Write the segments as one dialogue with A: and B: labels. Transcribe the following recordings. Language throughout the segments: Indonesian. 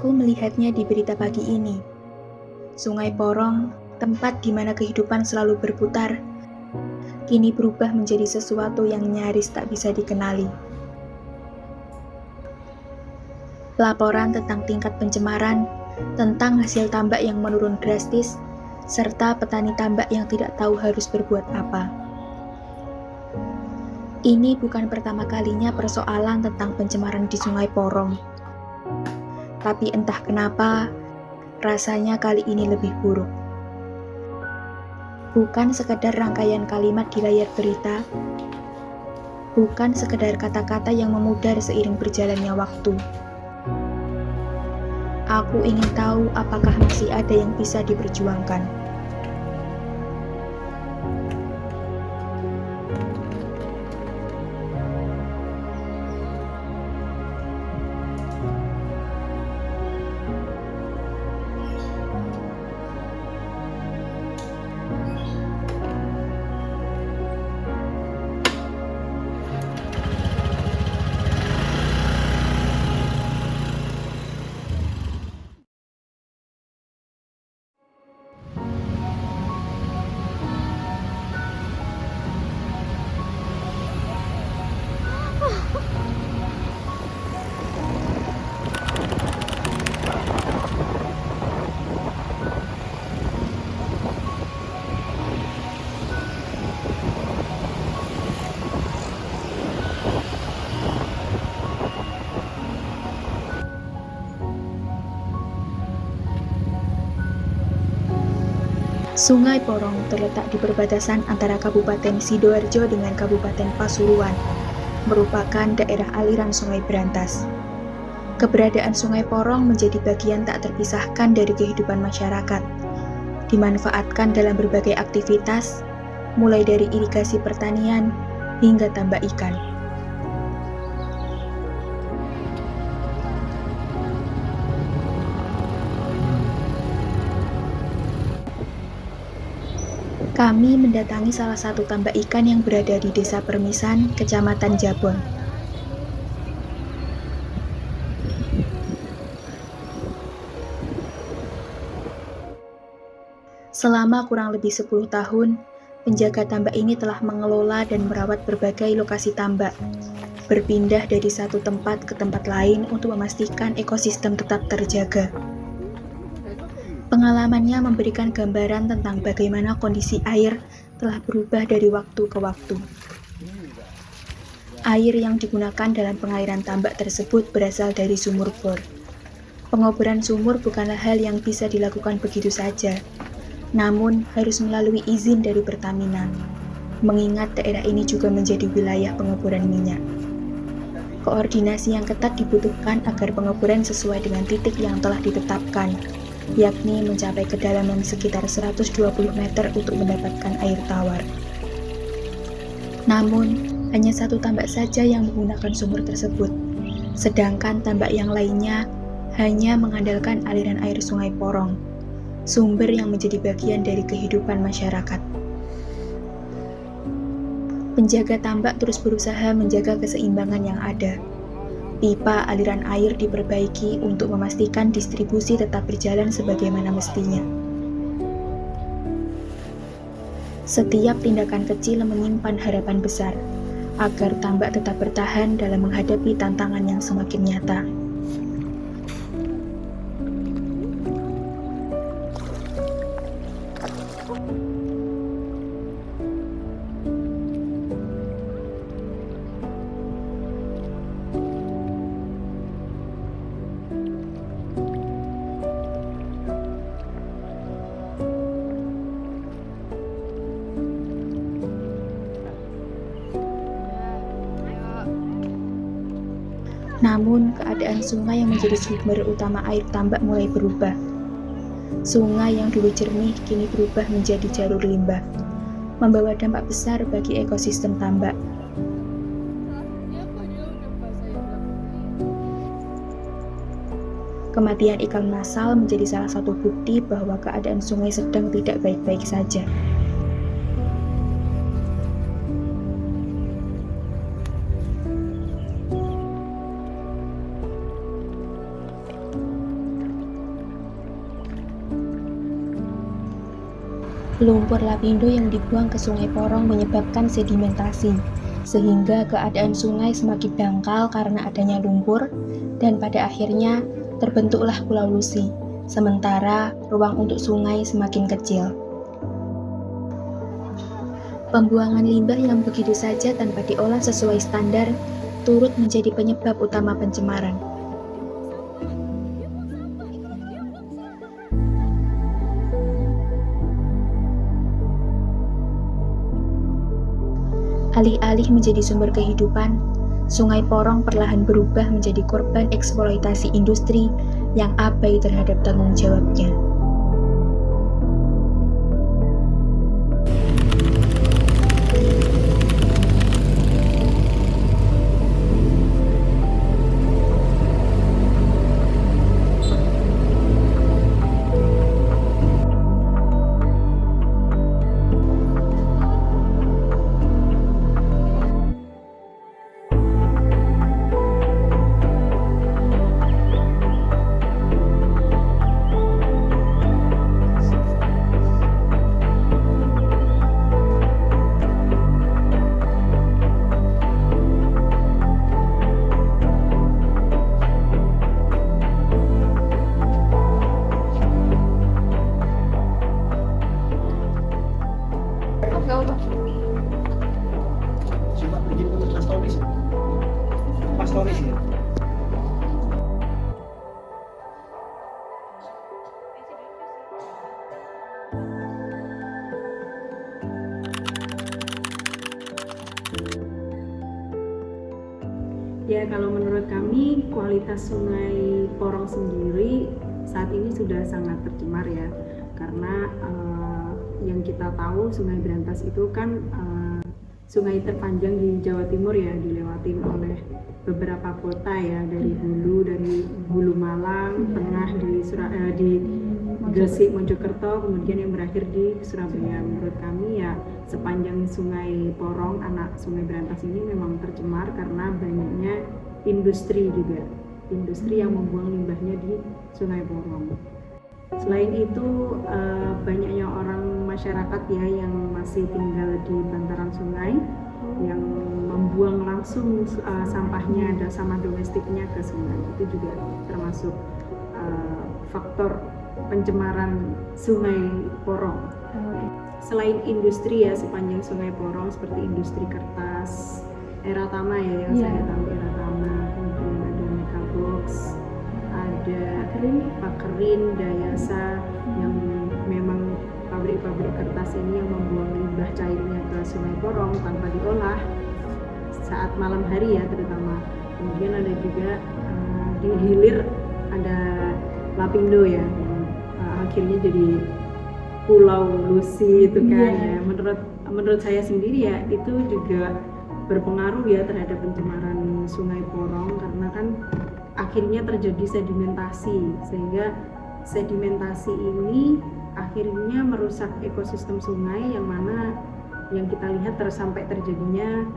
A: Aku melihatnya di berita pagi ini. Sungai Porong, tempat di mana kehidupan selalu berputar, kini berubah menjadi sesuatu yang nyaris tak bisa dikenali. Laporan tentang tingkat pencemaran, tentang hasil tambak yang menurun drastis, serta petani tambak yang tidak tahu harus berbuat apa. Ini bukan pertama kalinya persoalan tentang pencemaran di Sungai Porong. Tapi entah kenapa, rasanya kali ini lebih buruk. Bukan sekedar rangkaian kalimat di layar berita, bukan sekedar kata-kata yang memudar seiring berjalannya waktu. Aku ingin tahu apakah masih ada yang bisa diperjuangkan. Sungai Porong terletak di perbatasan antara Kabupaten Sidoarjo dengan Kabupaten Pasuruan, merupakan daerah aliran Sungai Brantas. Keberadaan Sungai Porong menjadi bagian tak terpisahkan dari kehidupan masyarakat, dimanfaatkan dalam berbagai aktivitas, mulai dari irigasi pertanian hingga tambak ikan. Kami mendatangi salah satu tambak ikan yang berada di Desa Permisan, Kecamatan Jabon. Selama kurang lebih 10 tahun, penjaga tambak ini telah mengelola dan merawat berbagai lokasi tambak, berpindah dari satu tempat ke tempat lain untuk memastikan ekosistem tetap terjaga. Pengalamannya memberikan gambaran tentang bagaimana kondisi air telah berubah dari waktu ke waktu. Air yang digunakan dalam pengairan tambak tersebut berasal dari sumur bor. Pengoboran sumur bukanlah hal yang bisa dilakukan begitu saja, namun harus melalui izin dari Pertamina, mengingat daerah ini juga menjadi wilayah pengeboran minyak. Koordinasi yang ketat dibutuhkan agar pengeboran sesuai dengan titik yang telah ditetapkan, yakni mencapai kedalaman sekitar 120 meter untuk mendapatkan air tawar. Namun, hanya satu tambak saja yang menggunakan sumur tersebut, sedangkan tambak yang lainnya hanya mengandalkan aliran air Sungai Porong, sumber yang menjadi bagian dari kehidupan masyarakat. Penjaga tambak terus berusaha menjaga keseimbangan yang ada. Pipa aliran air diperbaiki untuk memastikan distribusi tetap berjalan sebagaimana mestinya. Setiap tindakan kecil menyimpan harapan besar, agar tambak tetap bertahan dalam menghadapi tantangan yang semakin nyata. Namun, keadaan sungai yang menjadi sumber utama air tambak mulai berubah. Sungai yang dulu jernih kini berubah menjadi jalur limbah, membawa dampak besar bagi ekosistem tambak. Kematian ikan massal menjadi salah satu bukti bahwa keadaan sungai sedang tidak baik-baik saja. Lumpur lapindo yang dibuang ke Sungai Porong menyebabkan sedimentasi, sehingga keadaan sungai semakin dangkal karena adanya lumpur, dan pada akhirnya terbentuklah Pulau Lusi, sementara ruang untuk sungai semakin kecil. Pembuangan limbah yang begitu saja tanpa diolah sesuai standar turut menjadi penyebab utama pencemaran. Alih-alih menjadi sumber kehidupan, Sungai Porong perlahan berubah menjadi korban eksploitasi industri yang abai terhadap tanggung jawabnya.
B: Coba bikin untuk pastoris ya.
C: Ya, kalau menurut kami kualitas Sungai Porong sendiri saat ini sudah sangat tercemar ya, karena yang kita tahu Sungai Berantas itu kan sungai terpanjang di Jawa Timur ya, dilewatin oleh beberapa kota ya, dari Hulu Malang, tengah di Gresik, Mojokerto, kemudian yang berakhir di Surabaya. Menurut kami ya sepanjang Sungai Porong, anak Sungai Berantas ini memang tercemar karena banyaknya industri juga, industri yang membuang limbahnya di Sungai Porong. Selain itu banyaknya orang masyarakat ya yang masih tinggal di bantaran sungai yang membuang langsung sampahnya dan sampah domestiknya ke sungai, itu juga termasuk faktor pencemaran Sungai Porong. Selain industri ya sepanjang Sungai Porong seperti industri kertas, Eratama ya yang saya tahu, Eratama, kemudian ada Mekabox, ada Pakerin, Dayasa, yang memang pabrik-pabrik kertas ini yang membuang limbah cairnya ke Sungai Porong tanpa diolah saat malam hari ya terutama. Kemudian ada juga di hilir ada Lapindo ya, yang akhirnya jadi Pulau Lusi itu kan ya. Menurut saya sendiri ya itu juga berpengaruh ya terhadap pencemaran Sungai Porong, karena kan akhirnya terjadi sedimentasi, sehingga sedimentasi ini akhirnya merusak ekosistem sungai yang mana yang kita lihat sampai terjadinya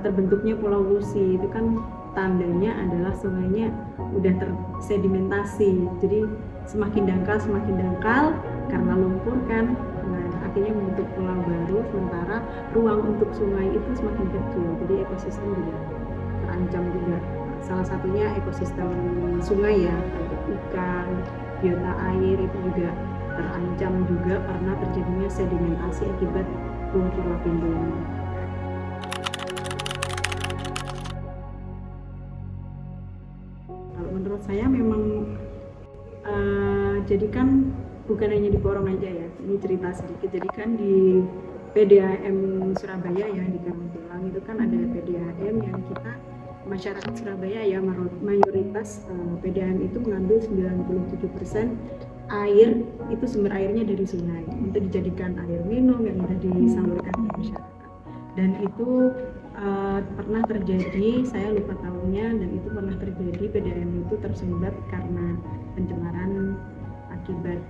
C: terbentuknya Pulau Lusi. Itu kan tandanya adalah sungainya udah tersedimentasi, jadi semakin dangkal karena lumpur kan. Nah, akhirnya membentuk pulau baru, sementara ruang untuk sungai itu semakin kecil, jadi ekosistem juga terancam juga. Salah satunya ekosistem sungai ya, ikan, biota air itu juga terancam juga karena terjadinya sedimentasi akibat lumpur lapindo ini. Kalau menurut saya memang jadi kan bukan hanya di Porong aja ya, ini cerita sedikit. Jadi kan di PDAM Surabaya ya, di Karangpilang itu kan ada PDAM yang kita masyarakat Surabaya ya mayoritas PDAM itu mengambil 97% air itu sumber airnya dari sungai untuk dijadikan air minum yang mudah disalurkan ke masyarakat. Dan itu pernah terjadi, saya lupa tahunnya, dan itu pernah terjadi PDAM itu tersumbat karena pencemaran akibat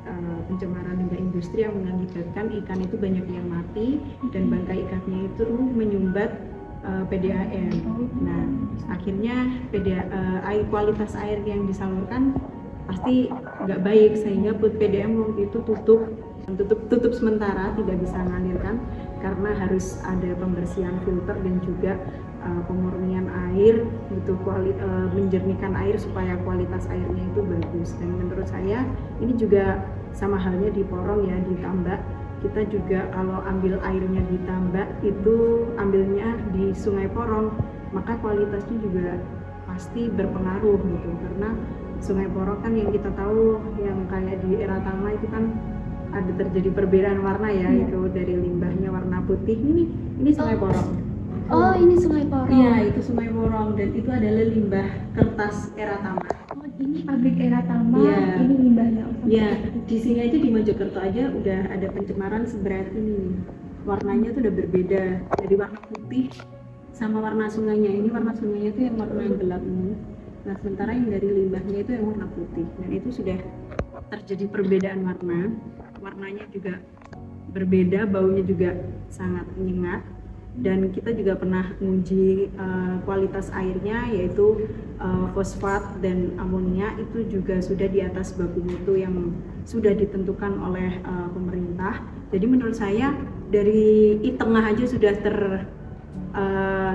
C: pencemaran limbah industri yang mengakibatkan ikan itu banyak yang mati dan bangkai ikannya itu menyumbat PDAM. Nah, akhirnya kualitas air yang disalurkan pasti nggak baik, sehingga PDAM waktu itu tutup tutup sementara, tidak bisa mengalirkan karena harus ada pembersihan filter dan juga pemurnian air, gitu, menjernihkan air supaya kualitas airnya itu bagus. Dan menurut saya ini juga sama halnya di Porong ya, di Tambak. Kita juga kalau ambil airnya di Tambak itu ambilnya di Sungai Porong, maka kualitasnya juga pasti berpengaruh gitu, karena Sungai Porong kan yang kita tahu yang kayak di Eratama itu kan ada terjadi perbedaan warna ya, itu dari limbahnya warna putih. Ini Sungai Porong.
A: Oh, ini Sungai Porong.
C: Iya, itu Sungai Porong dan itu adalah limbah kertas Eratama.
A: Oh, ini pabrik Eratama.
C: Iya.
A: Ini limbahnya.
C: Iya, di sini aja di Mojokerto aja udah ada pencemaran seberat ini. Warnanya tuh udah berbeda dari warna putih sama warna sungainya. Ini warna sungainya tuh yang warna yang gelap ini. Nah, sementara yang dari limbahnya itu yang warna putih. Dan itu sudah terjadi perbedaan warna. Warnanya juga berbeda, baunya juga sangat menyengat. Dan kita juga pernah menguji kualitas airnya, yaitu fosfat dan amonia itu juga sudah di atas baku mutu yang sudah ditentukan oleh pemerintah. Jadi menurut saya dari tengah aja sudah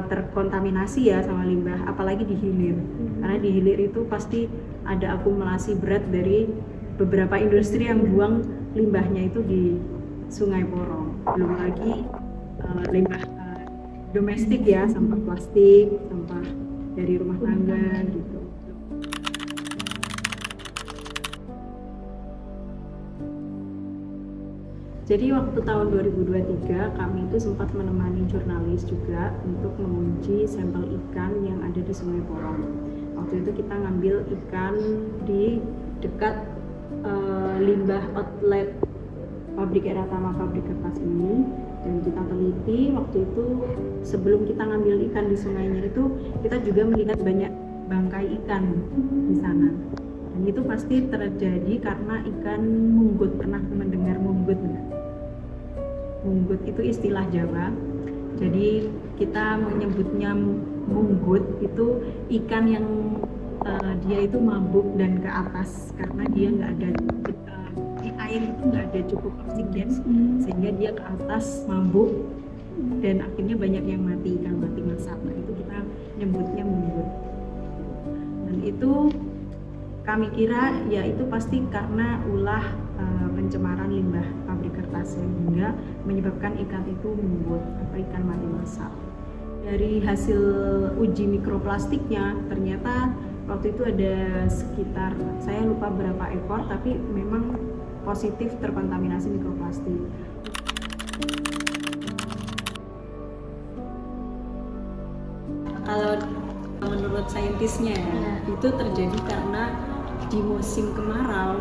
C: terkontaminasi ya sama limbah, apalagi di hilir. Karena di hilir itu pasti ada akumulasi berat dari beberapa industri yang buang limbahnya itu di Sungai Porong. Belum lagi limbah domestik ya, sampah plastik, sampah dari rumah tangga gitu. Jadi waktu tahun 2023 kami itu sempat menemani jurnalis juga untuk menguji sampel ikan yang ada di Sungai Porong. Waktu itu kita ngambil ikan di dekat limbah outlet pabrik Eratama, pabrik kertas ini. Dan kita teliti waktu itu, sebelum kita ngambil ikan di sungainya itu kita juga melihat banyak bangkai ikan di sana. Dan itu pasti terjadi karena ikan munggut. Pernah mendengar munggut nggak? Munggut itu istilah Jawa. Jadi kita menyebutnya munggut itu ikan yang dia itu mabuk dan ke atas karena dia nggak ada di air itu nggak ada cukup oksigen, sehingga dia ke atas mabuk dan akhirnya banyak yang mati, ikan mati masak. Nah, itu kita nyebutnya munggut. Dan itu kami kira ya itu pasti karena ulah pencemaran limbah pabrik kertas sehingga menyebabkan ikan itu munggut atau ikan mati masak. Dari hasil uji mikroplastiknya ternyata waktu itu ada sekitar, saya lupa berapa ekor, tapi memang positif terkontaminasi mikroplastik. Kalau menurut saintisnya itu terjadi karena di musim kemarau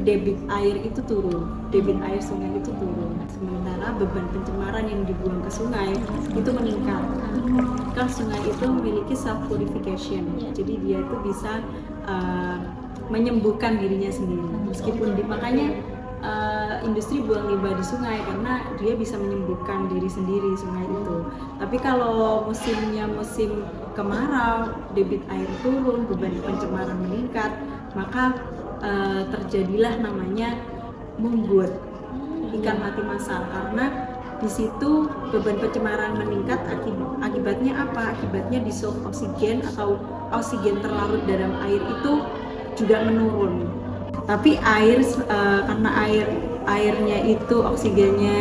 C: debit air itu turun, debit air sungai itu turun, sementara beban pencemaran yang dibuang ke sungai itu meningkat. Kan sungai itu memiliki self purification, jadi dia itu bisa menyembuhkan dirinya sendiri. Meskipun makanya industri buang limbah di sungai karena dia bisa menyembuhkan diri sendiri sungai itu. Tapi kalau musimnya musim kemarau, debit air turun, beban pencemaran meningkat, maka terjadilah namanya munggut, ikan mati massal, karena di situ beban pencemaran meningkat. Akibatnya apa? Akibatnya dissolve oksigen atau oksigen terlarut dalam air itu juga menurun. Tapi air karena airnya itu oksigennya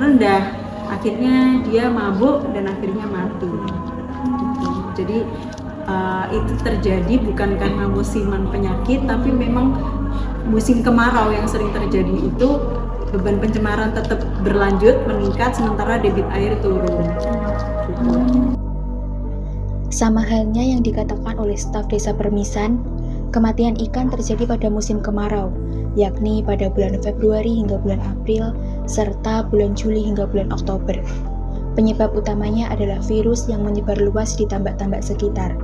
C: rendah, akhirnya dia mabuk dan akhirnya mati. Gitu. Jadi itu terjadi bukan karena musiman penyakit, tapi memang musim kemarau yang sering terjadi itu beban pencemaran tetap berlanjut meningkat sementara debit air turun. Gitu.
A: Sama halnya yang dikatakan oleh staf Desa Permisan, kematian ikan terjadi pada musim kemarau, yakni pada bulan Februari hingga bulan April, serta bulan Juli hingga bulan Oktober. Penyebab utamanya adalah virus yang menyebar luas di tambak-tambak sekitar.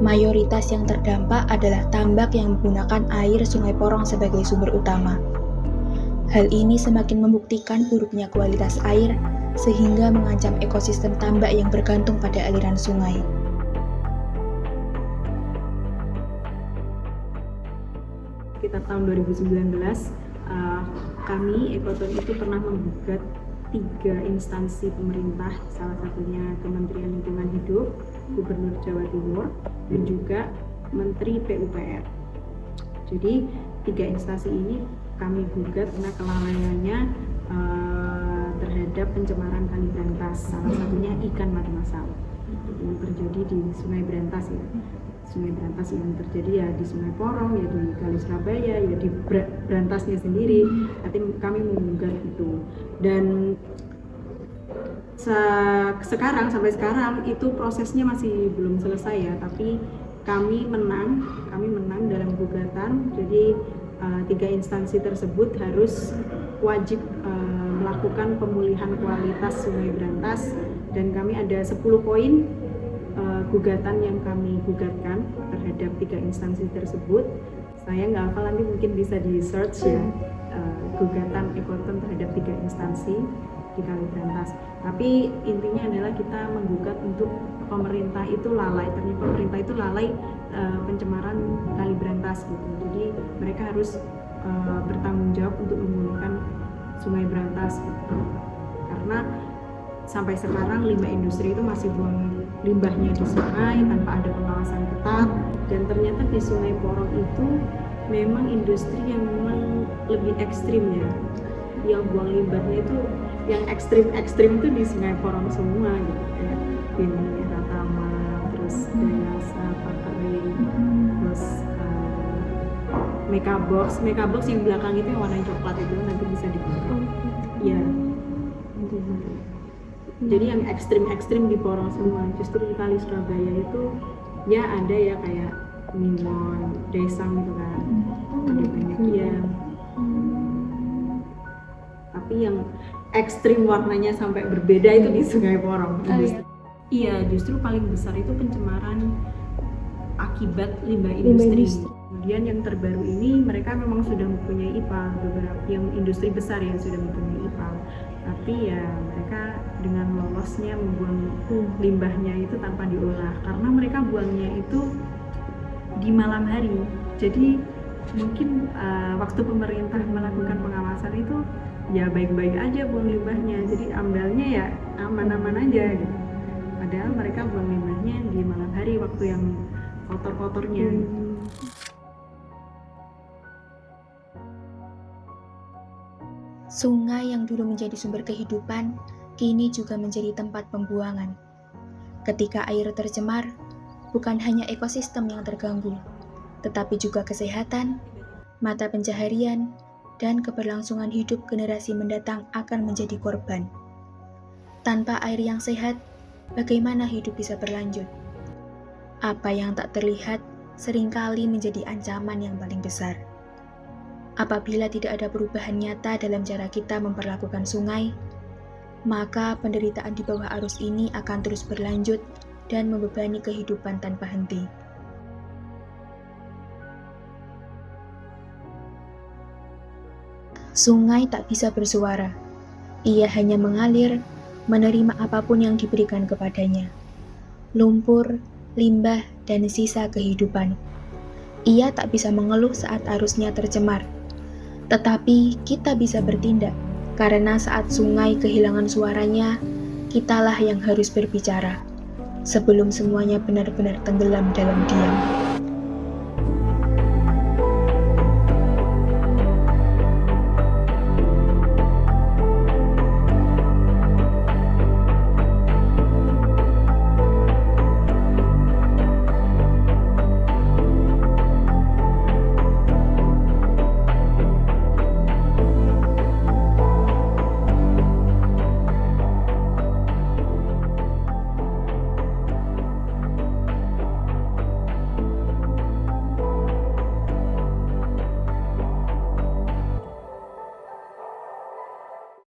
A: Mayoritas yang terdampak adalah tambak yang menggunakan air Sungai Porong sebagai sumber utama. Hal ini semakin membuktikan buruknya kualitas air, sehingga mengancam ekosistem tambak yang bergantung pada aliran sungai.
C: Sekitar tahun 2019 kami Ekoton itu pernah menggugat 3 instansi pemerintah, salah satunya Kementerian Lingkungan Hidup, Gubernur Jawa Timur, dan juga Menteri PUPR. Jadi 3 instansi ini kami gugat karena kelalaiannya terhadap pencemaran Kali Brantas, salah satunya ikan mati massal yang terjadi di Sungai Brantas ya. Sungai Brantas yang terjadi ya di Sungai Porong, ya di Kali Surabaya, ya di Brantasnya sendiri. Nanti kami menggugat itu. Dan sampai sekarang itu prosesnya masih belum selesai ya, tapi kami menang dalam gugatan. Jadi 3 instansi tersebut harus wajib melakukan pemulihan kualitas Sungai Brantas, dan kami ada 10 poin gugatan yang kami gugatkan terhadap 3 instansi tersebut. Saya nggak hafal, nanti mungkin bisa di search ya, gugatan Ekoton terhadap 3 instansi di Kali Brantas. Tapi intinya adalah kita menggugat untuk pemerintah itu lalai, ternyata pemerintah itu lalai pencemaran Kali Brantas gitu. Jadi mereka harus bertanggung jawab untuk memulihkan Sungai Brantas gitu. Karena sampai sekarang limbah industri itu masih buang limbahnya di sungai tanpa ada pengawasan ketat, dan ternyata di Sungai Porong itu memang industri yang memang lebih ekstrim ya, yang buang limbahnya itu yang ekstrim itu di Sungai Porong semua gitu, kayak Bini Ratama, terus Dayasa, Pakering, terus Mekabox yang belakang itu yang warna coklat itu nanti bisa dibuka. Ya. Jadi yang ekstrim di Porong semua. Justru di Kali Surabaya itu ya ada ya kayak Mimon, Desang gitu kan, ada banyak ya. Tapi yang ekstrim warnanya sampai berbeda itu di Sungai Porong. Iya, justru paling besar itu pencemaran akibat limbah industri. Kemudian yang terbaru ini mereka memang sudah mempunyai IPAL, beberapa yang industri besar yang sudah mempunyai IPAL. Tapi ya mereka dengan lolosnya membuang limbahnya itu tanpa diolah, karena mereka buangnya itu di malam hari. Jadi mungkin waktu pemerintah melakukan pengawasan itu ya baik-baik aja buang limbahnya, jadi amdalnya ya aman-aman aja gitu. Padahal mereka buang limbahnya di malam hari, waktu yang kotor-kotornya.
A: Sungai yang dulu menjadi sumber kehidupan, kini juga menjadi tempat pembuangan. Ketika air tercemar, bukan hanya ekosistem yang terganggu, tetapi juga kesehatan, mata pencaharian, dan keberlangsungan hidup generasi mendatang akan menjadi korban. Tanpa air yang sehat, bagaimana hidup bisa berlanjut? Apa yang tak terlihat seringkali menjadi ancaman yang paling besar. Apabila tidak ada perubahan nyata dalam cara kita memperlakukan sungai, maka penderitaan di bawah arus ini akan terus berlanjut dan membebani kehidupan tanpa henti. Sungai tak bisa bersuara. Ia hanya mengalir, menerima apapun yang diberikan kepadanya. Lumpur, limbah, dan sisa kehidupan. Ia tak bisa mengeluh saat arusnya tercemar. Tetapi kita bisa bertindak, karena saat sungai kehilangan suaranya, kitalah yang harus berbicara, sebelum semuanya benar-benar tenggelam dalam diam.